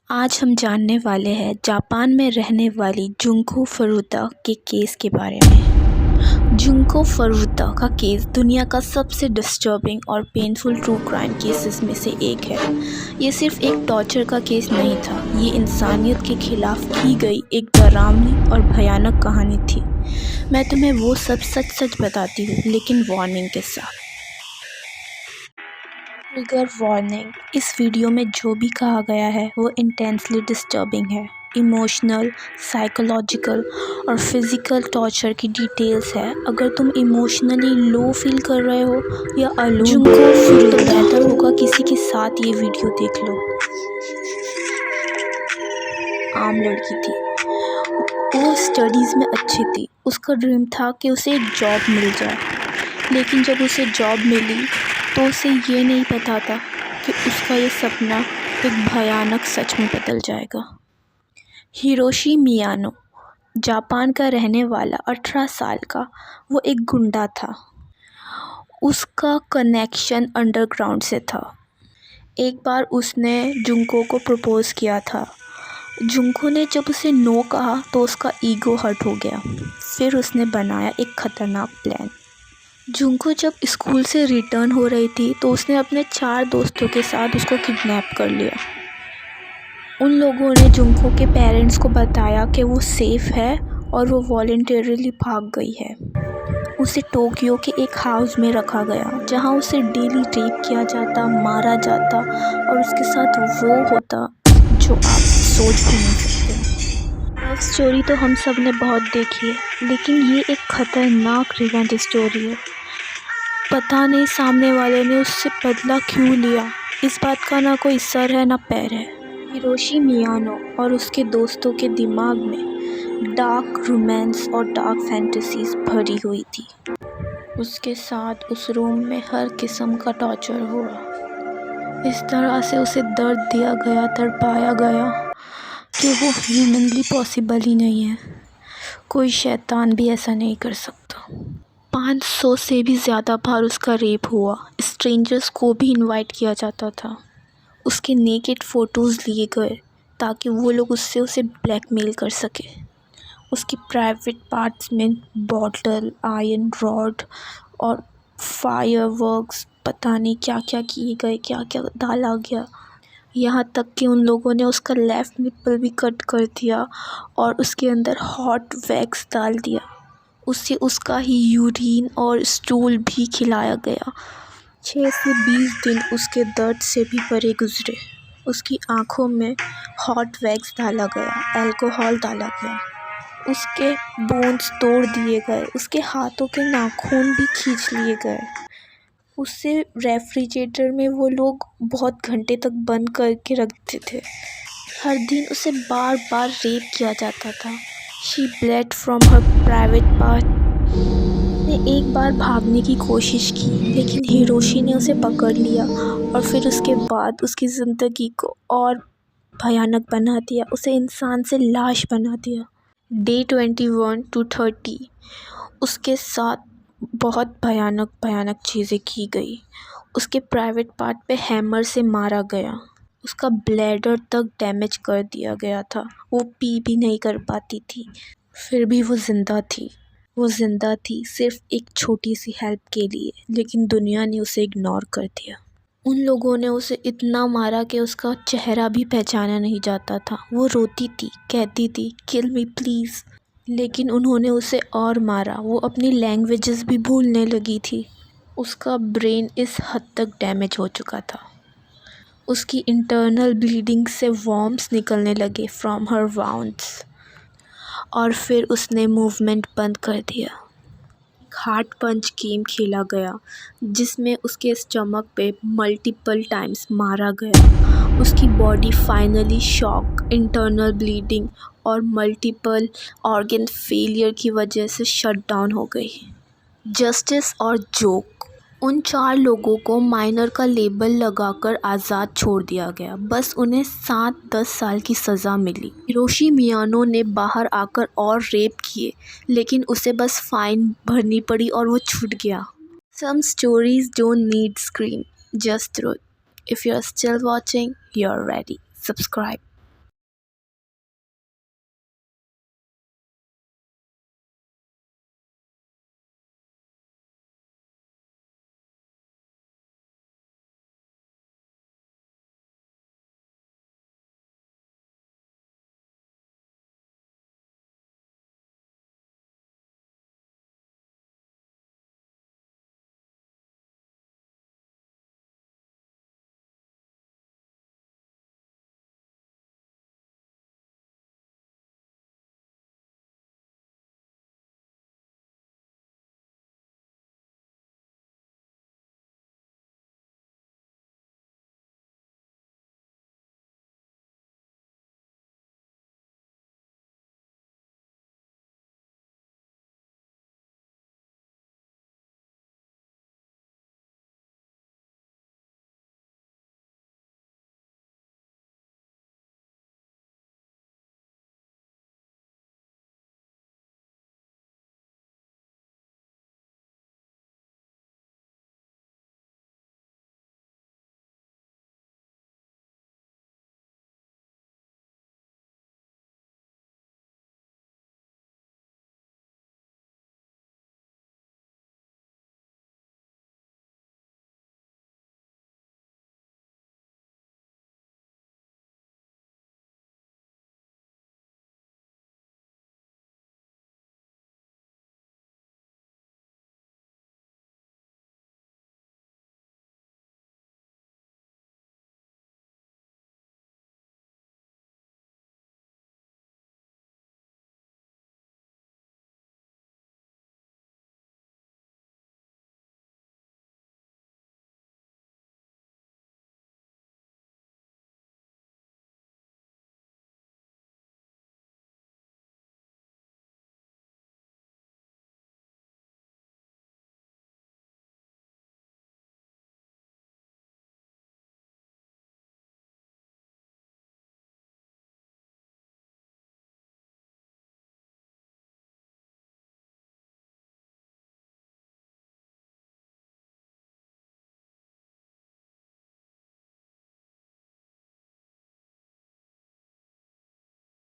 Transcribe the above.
आज हम जानने वाले हैं जापान में रहने वाली जुंको फुरुता के केस के बारे में। जुंको फुरुता का केस दुनिया का सबसे डिस्टर्बिंग और पेनफुल ट्रू क्राइम केसेस में से एक है। ये सिर्फ एक टॉर्चर का केस नहीं था, ये इंसानियत के खिलाफ की गई एक डरावनी और भयानक कहानी थी। मैं तुम्हें वो सब सच सच बताती हूँ, लेकिन वार्निंग के साथ। Trigger warning. इस वीडियो में जो भी कहा गया है वो इंटेंसली डिस्टर्बिंग है। इमोशनल, साइकोलॉजिकल और फिज़िकल टॉर्चर की डिटेल्स है। अगर तुम इमोशनली लो फील कर रहे हो या अलोन हो तो बेहतर होगा किसी के साथ ये वीडियो देख लो। आम लड़की थी, वो स्टडीज़ में अच्छी थी। उसका ड्रीम था कि उसे एक जॉब मिल जाए, लेकिन जब उसे जॉब मिली तो उसे ये नहीं पता था कि उसका ये सपना एक भयानक सच में बदल जाएगा। हिरोशी मियानो जापान का रहने वाला 18 साल का वो एक गुंडा था। उसका कनेक्शन अंडरग्राउंड से था। एक बार उसने जुंको को प्रपोज़ किया था। जुंको ने जब उसे नो कहा तो उसका ईगो हर्ट हो गया। फिर उसने बनाया एक खतरनाक प्लान। जुंको जब स्कूल से रिटर्न हो रही थी तो उसने अपने 4 दोस्तों के साथ उसको किडनैप कर लिया। उन लोगों ने जुंको के पेरेंट्स को बताया कि वो सेफ़ है और वो वॉलंटरली भाग गई है। उसे टोक्यो के एक हाउस में रखा गया, जहां उसे डेली रेप किया जाता, मारा जाता और उसके साथ वो होता जो आप सोच भी नहीं सकते। लव स्टोरी तो हम सब ने बहुत देखी है, लेकिन ये एक खतरनाक रिवेंज स्टोरी है। पता नहीं सामने वाले ने उससे बदला क्यों लिया। इस बात का ना कोई सर है ना पैर है। हिरोशी मियानो और उसके दोस्तों के दिमाग में डार्क रोमांस और डार्क फैंटेसीज भरी हुई थी। उसके साथ उस रूम में हर किस्म का टॉर्चर हुआ। इस तरह से उसे दर्द दिया गया, तड़पाया गया कि वो ह्यूमनली पॉसिबल ही नहीं है। कोई शैतान भी ऐसा नहीं कर सकता। 500 से भी ज़्यादा बार उसका रेप हुआ। स्ट्रेंजर्स को भी इनवाइट किया जाता था। उसके नेकेड फ़ोटोज़ लिए गए ताकि वो लोग उसे ब्लैकमेल कर सके। उसके प्राइवेट पार्ट्स में बॉटल, आयरन रॉड और फायरवर्क्स, पता नहीं क्या क्या किए गए, क्या क्या डाला गया। यहाँ तक कि उन लोगों ने उसका लेफ़्ट निप्पल भी कट कर दिया और उसके अंदर हॉट वैक्स डाल दिया। उसे उसका ही यूरिन और स्टूल भी खिलाया गया। 6 से 20 दिन उसके दर्द से भी परे गुजरे। उसकी आँखों में हॉट वैक्स डाला गया, अल्कोहल डाला गया, उसके बोन्स तोड़ दिए गए, उसके हाथों के नाखून भी खींच लिए गए। उसे रेफ्रिजरेटर में वो लोग बहुत घंटे तक बंद करके रखते थे। हर दिन उसे बार बार रेप किया जाता था। She blade from her private part. उसने एक बार भागने की कोशिश की, लेकिन हिरोशी ने उसे पकड़ लिया और फिर उसके बाद उसकी ज़िंदगी को और भयानक बना दिया। उसे इंसान से लाश बना दिया। डे 21 to 30 उसके साथ बहुत भयानक भयानक चीज़ें की गई। उसके प्राइवेट पार्ट पे हैमर से मारा गया। उसका ब्लैडर तक डैमेज कर दिया गया था। वो पी भी नहीं कर पाती थी, फिर भी वो ज़िंदा थी। वो ज़िंदा थी सिर्फ एक छोटी सी हेल्प के लिए, लेकिन दुनिया ने उसे इग्नोर कर दिया। उन लोगों ने उसे इतना मारा कि उसका चेहरा भी पहचाना नहीं जाता था। वो रोती थी, कहती थी किल मी प्लीज़, लेकिन उन्होंने उसे और मारा। वो अपनी लैंग्वेजेस भी भूलने लगी थी। उसका ब्रेन इस हद तक डैमेज हो चुका था। उसकी इंटरनल ब्लीडिंग से वॉर्म्स निकलने लगे फ्रॉम हर वाउंड्स, और फिर उसने मूवमेंट बंद कर दिया। हार्ट पंच गेम खेला गया जिसमें उसके स्टमक पे मल्टीपल टाइम्स मारा गया। उसकी body finally shock, internal bleeding और मल्टीपल ऑर्गन फेलियर की वजह से शट डाउन हो गई। जस्टिस और जोक। उन 4 लोगों को माइनर का लेबल लगाकर आज़ाद छोड़ दिया गया। बस उन्हें 7-10 साल की सज़ा मिली। हिरोशी मियानो ने बाहर आकर और रेप किए, लेकिन उसे बस फाइन भरनी पड़ी और वो छूट गया। Some stories don't need scream, just truth. If you're still watching, you're ready. Subscribe.